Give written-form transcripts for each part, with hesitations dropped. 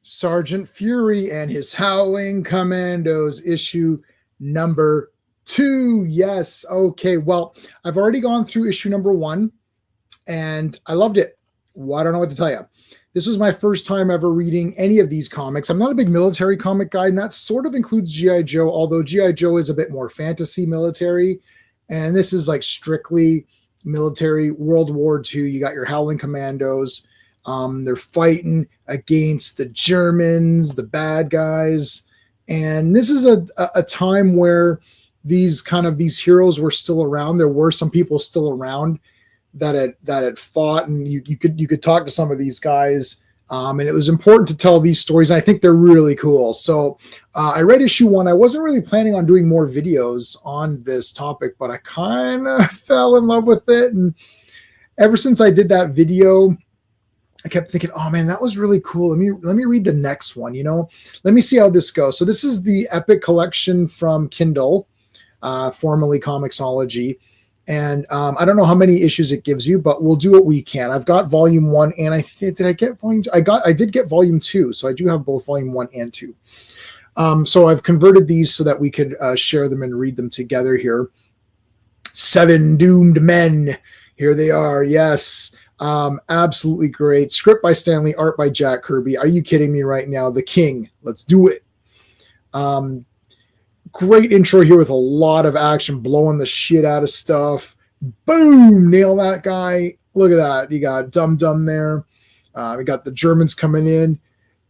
Sergeant Fury and his Howling Commandos, issue number 2. Yes. Okay. Well, I've already gone through issue number 1 and I loved it. Well, I don't know what to tell you. This was my first time ever reading any of these comics. I'm not a big military comic guy, and that sort of includes G.I. Joe, although G.I. Joe is a bit more fantasy military. And this is like strictly military. World War II. You got your Howling Commandos. They're fighting against the Germans, the bad guys. And this is a time where these heroes were still around. There were some people still around that had fought, and you could talk to some of these guys. And it was important to tell these stories. And I think they're really cool. So I read issue 1. I wasn't really planning on doing more videos on this topic, but I kind of fell in love with it. And ever since I did that video, I kept thinking, oh man, that was really cool. Let me read the next one, let me see how this goes. So this is the Epic Collection from Kindle, formerly Comixology. And I don't know how many issues it gives you, but we'll do what we can. I've got volume 1, and I did get volume 2. So I do have both volume 1 and 2. So I've converted these so that we could share them and read them together here. 7 Doomed Men. Here they are. Yes. Absolutely great. Script by Stanley, art by Jack Kirby. Are you kidding me right now? The King. Let's do it. Great intro here with a lot of action, blowing the shit out of stuff. Boom! Nail that guy. Look at that. You got Dum Dum there. We got the Germans coming in.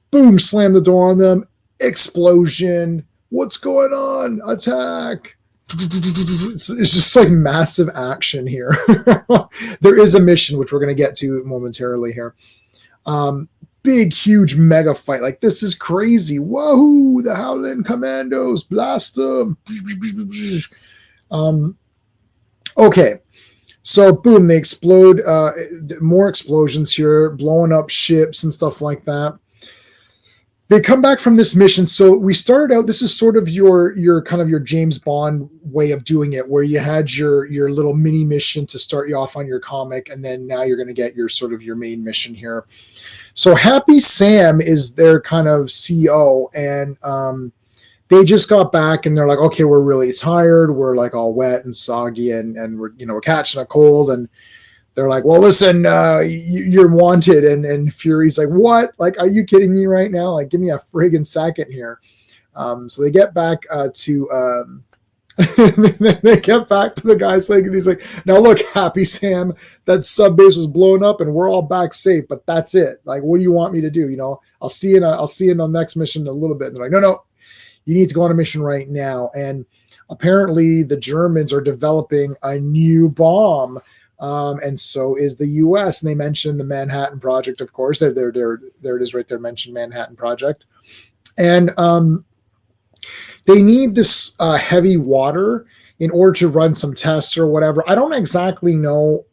Boom! Slam the door on them. Explosion. What's going on? Attack. It's just like massive action here. There is a mission, which we're going to get to momentarily here. Big, huge mega fight. Like, this is crazy. Wahoo! The Howling Commandos. Blast them. Okay. So, boom. They explode. More explosions here. Blowing up ships and stuff like that. They come back from this mission. So we started out, this is sort of your kind of your James Bond way of doing it, where you had your little mini mission to start you off on your comic. And then now you're going to get your sort of your main mission here. So Happy Sam is their kind of CO, and they just got back and they're like, okay, we're really tired. We're like all wet and soggy and we're catching a cold. And they're like, well, listen, you're wanted. And Fury's like, what? Like, are you kidding me right now? Like, give me a friggin' second here. So they get back to they get back to the guy's like, and he's like, now look, Happy Sam, that sub base was blown up and we're all back safe, but that's it. Like, what do you want me to do? I'll see you in the next mission in a little bit. And they're like, no, you need to go on a mission right now. And apparently the Germans are developing a new bomb. And so is the U.S. And they mentioned the Manhattan Project, of course. There it is right there, mentioned Manhattan Project. And they need this heavy water in order to run some tests or whatever. I don't exactly know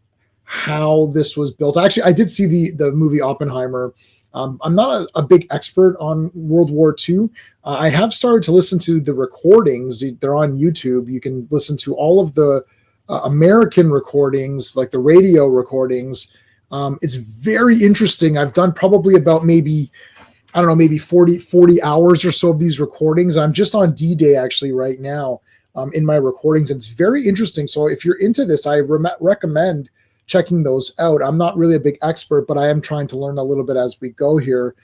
how this was built. Actually, I did see the movie Oppenheimer. I'm not a big expert on World War II. I have started to listen to the recordings. They're on YouTube. You can listen to all of the American recordings, like the radio recordings. It's very interesting. I've done probably about maybe 40 hours or so of these recordings. I'm just on D-Day actually right now in my recordings. It's very interesting. So if you're into this, I recommend checking those out. I'm not really a big expert, but I am trying to learn a little bit as we go here.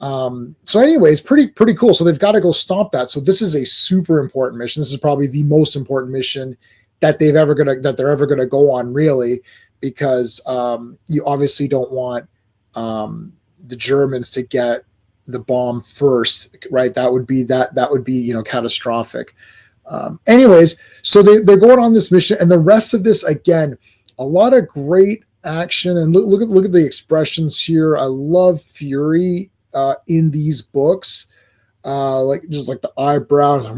So anyways, pretty cool. So they've got to go stop that. So this is a super important mission. This is probably the most important mission that they're ever gonna go on, really, because you obviously don't want the Germans to get the bomb first, right? That would be catastrophic. Anyways, so they're going on this mission, and the rest of this, again, a lot of great action. And look at the expressions here. I love Fury in these books, like the eyebrows.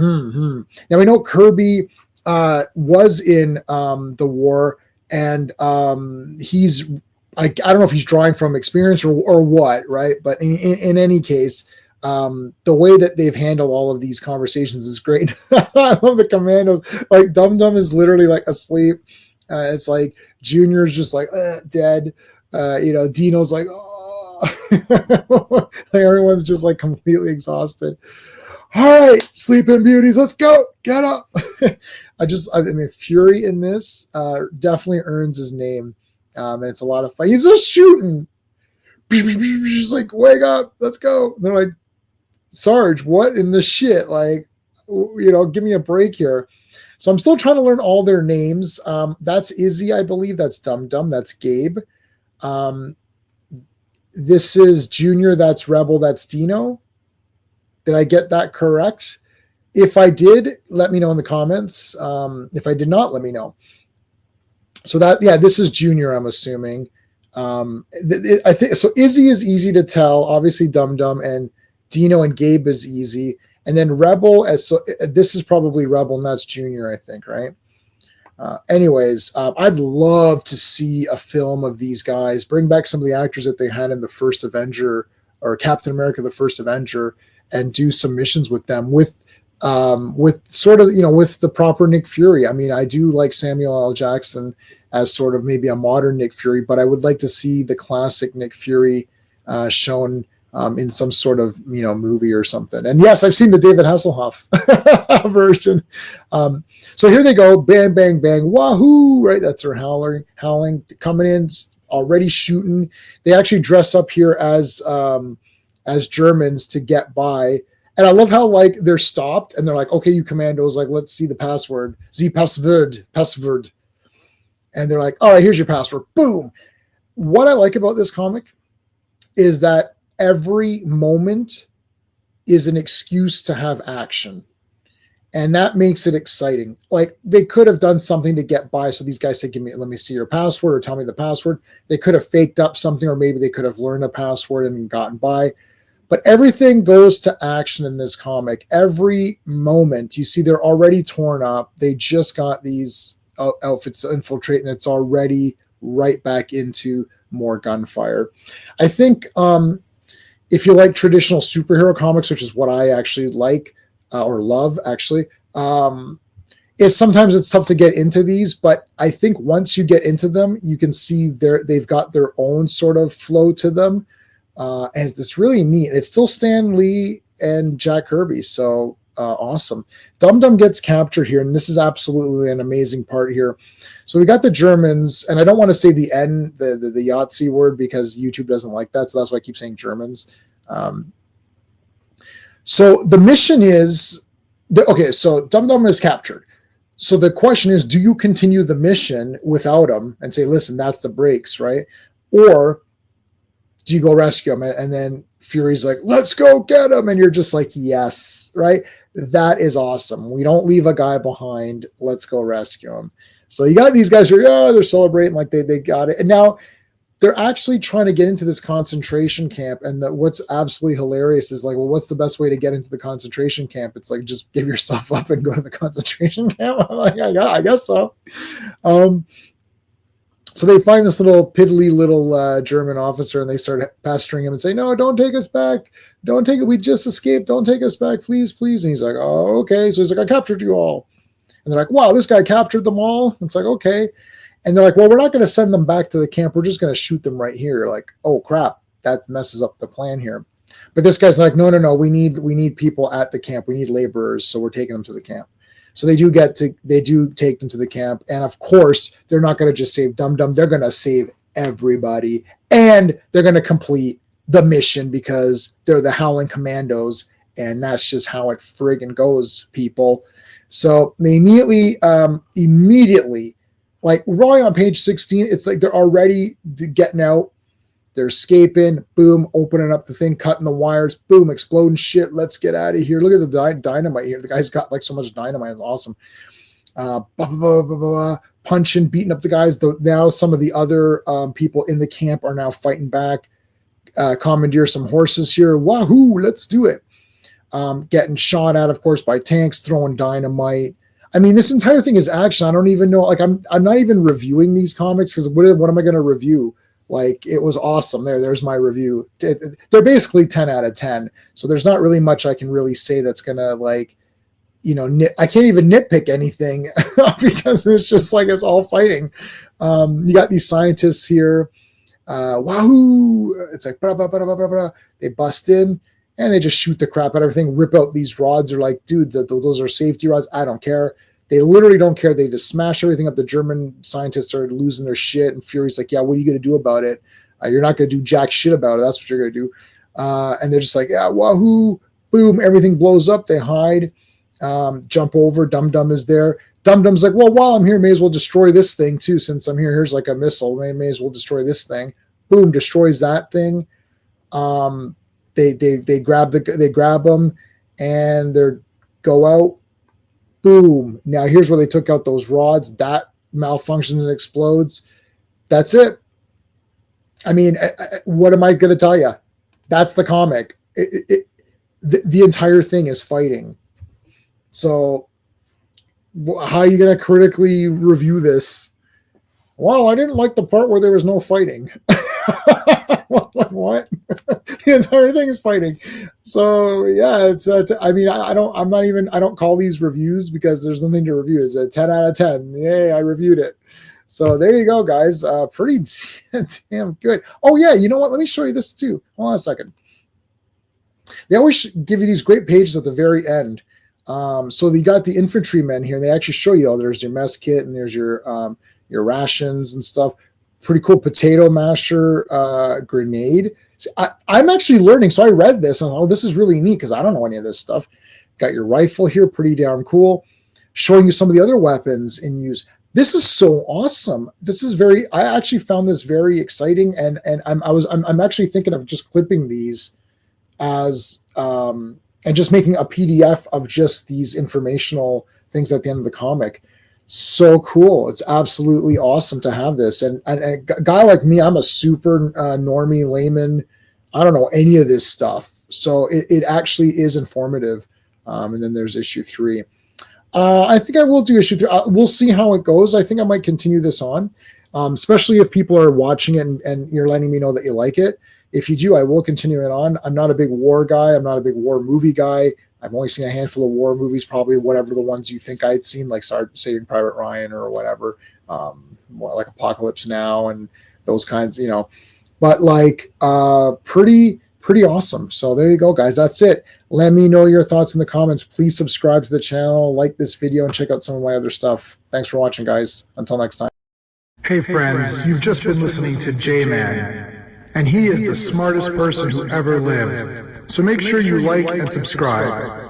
Now we know Kirby was in the war, and he's I don't know if he's drawing from experience or what, right? But in any case, the way that they've handled all of these conversations is great. I love the Commandos. Like, Dum Dum is literally like asleep. It's like Junior's just like dead. Dino's like, oh, like everyone's just like completely exhausted. All right, sleeping beauties, let's go, get up. I mean, Fury in this definitely earns his name, and it's a lot of fun. He's just shooting. He's like, wake up, let's go. And they're like, Sarge, what in the shit? Like, give me a break here. So I'm still trying to learn all their names. That's Izzy, I believe. That's Dum Dum. That's Gabe. This is Junior. That's Rebel. That's Dino. Did I get that correct? If I did, let me know in the comments. If I did not, let me know. So this is Junior, I'm assuming. I think so. Izzy is easy to tell. Obviously, Dum Dum, and Dino and Gabe is easy. And then Rebel, this is probably Rebel, and that's Junior, I think, right? Anyways, I'd love to see a film of these guys. Bring back some of the actors that they had in the first Avenger, or Captain America: The First Avenger, and do some missions with them with sort of, with the proper Nick Fury. I mean, I do like Samuel L. Jackson as sort of maybe a modern Nick Fury, but I would like to see the classic Nick Fury shown in some sort of, movie or something. And yes, I've seen the David Hasselhoff version. So here they go, bang, bang, bang, wahoo, right? That's their howling, coming in, already shooting. They actually dress up here as Germans to get by. And I love how, like, they're stopped and they're like, okay, you commandos, like, let's see the password. The password. And they're like, all right, here's your password. Boom. What I like about this comic is that every moment is an excuse to have action. And that makes it exciting. Like, they could have done something to get by. So these guys say, let me see your password, or tell me the password. They could have faked up something, or maybe they could have learned a password and gotten by. But everything goes to action in this comic. Every moment, you see they're already torn up. They just got these outfits to infiltrate, and it's already right back into more gunfire. I think if you like traditional superhero comics, which is what I actually like or love, actually, sometimes it's tough to get into these. But I think once you get into them, you can see they've got their own sort of flow to them. And it's really neat. It's still Stan Lee and Jack Kirby. So awesome. Dum Dum gets captured here, and this is absolutely an amazing part here. So we got the Germans, and I don't want to say the Yahtzee word because YouTube doesn't like that. So that's why I keep saying Germans. So the mission is, so Dum Dum is captured. So the question is, do you continue the mission without him and say, listen, that's the breaks, right? Or do you go rescue him? And then Fury's like, let's go get him. And you're just like, yes, right? That is awesome. We don't leave a guy behind. Let's go rescue him. So you got these guys who are, they're celebrating like they got it. And now they're actually trying to get into this concentration camp. And what's absolutely hilarious is like, well, what's the best way to get into the concentration camp? It's like, just give yourself up and go to the concentration camp. I'm like, I guess so. So they find this little piddly little German officer, and they start pestering him and say, no, don't take us back. Don't take it. We just escaped. Don't take us back, please, please. And he's like, oh, okay. So he's like, I captured you all. And they're like, wow, this guy captured them all. It's like, okay. And they're like, well, we're not going to send them back to the camp. We're just going to shoot them right here. Like, oh, crap. That messes up the plan here. But this guy's like, no. We need people at the camp. We need laborers. So we're taking them to the camp. So they do take them to the camp. And of course, they're not going to just save Dum Dum. They're going to save everybody. And they're going to complete the mission because they're the Howling Commandos. And that's just how it friggin' goes, people. So they immediately, like rolling on page 16, it's like they're already getting out. They're escaping. Boom, opening up the thing, cutting the wires. Boom, exploding shit. Let's get out of here. Look at the dynamite here. The guy's got like so much dynamite. It's awesome. Punching, beating up the guys. Now some of the other people in the camp are now fighting back. Commandeer some horses here. Wahoo, let's do it. Getting shot at, of course, by tanks, throwing dynamite. I mean, this entire thing is action. I don't even know. Like, I'm not even reviewing these comics because what am I going to review? Like, it was awesome. There's my review. They're basically 10 out of 10. So there's not really much I can really say that's going to, like, I can't even nitpick anything because it's just like, it's all fighting. You got these scientists here. Wahoo! It's like, blah, blah, blah, blah, blah, blah. They bust in and they just shoot the crap out of everything, rip out these rods. They're like, dude, those are safety rods. I don't care. They literally don't care. They just smash everything up. The German scientists are losing their shit, and Fury's like, yeah, what are you going to do about it? You're not going to do jack shit about it. That's what you're going to do. And they're just like, yeah, wahoo, boom, everything blows up. They hide, jump over. Dum Dum is there. Dum Dum's like, well, while I'm here, may as well destroy this thing too. Since I'm here, here's like a missile. May as well destroy this thing. Boom, destroys that thing. They grab them, and they go out. Boom. Now here's where they took out those rods. That malfunctions and explodes. That's it. I mean, what am I going to tell you? That's the comic. The entire thing is fighting. So how are you going to critically review this? Well, I didn't like the part where there was no fighting. What? The entire thing is fighting. So yeah, it's. I mean, I don't call these reviews because there's nothing to review. It's a 10 out of 10. Yay, I reviewed it. So there you go, guys. Pretty damn good. Oh yeah, you know what? Let me show you this too. Hold on a second. They always give you these great pages at the very end. So you got the infantrymen here. And they actually show you, there's your mess kit and there's your rations and stuff. Pretty cool potato masher grenade. See, I'm actually learning. So I read this and this is really neat because I don't know any of this stuff. Got your rifle here, pretty damn cool. Showing you some of the other weapons in use. This is so awesome. I actually found this very exciting, and I'm actually thinking of just clipping these as and just making a PDF of just these informational things at the end of the comic. So cool. It's absolutely awesome to have this. And a guy like me, I'm a super normie layman. I don't know any of this stuff. So it actually is informative. And then there's issue 3. I think I will do issue 3. We'll see how it goes. I think I might continue this on, especially if people are watching it and you're letting me know that you like it. If you do, I will continue it on. I'm not a big war guy. I'm not a big war movie guy. I've only seen a handful of war movies, probably whatever the ones you think I'd seen, like Saving Private Ryan or whatever, more like Apocalypse Now and those kinds, But like pretty awesome. So there you go, guys. That's it. Let me know your thoughts in the comments. Please subscribe to the channel, like this video, and check out some of my other stuff. Thanks for watching, guys. Until next time. Hey friends, you've just been listening to J-Man, and he is the smartest person who ever lived. So make sure you like and subscribe.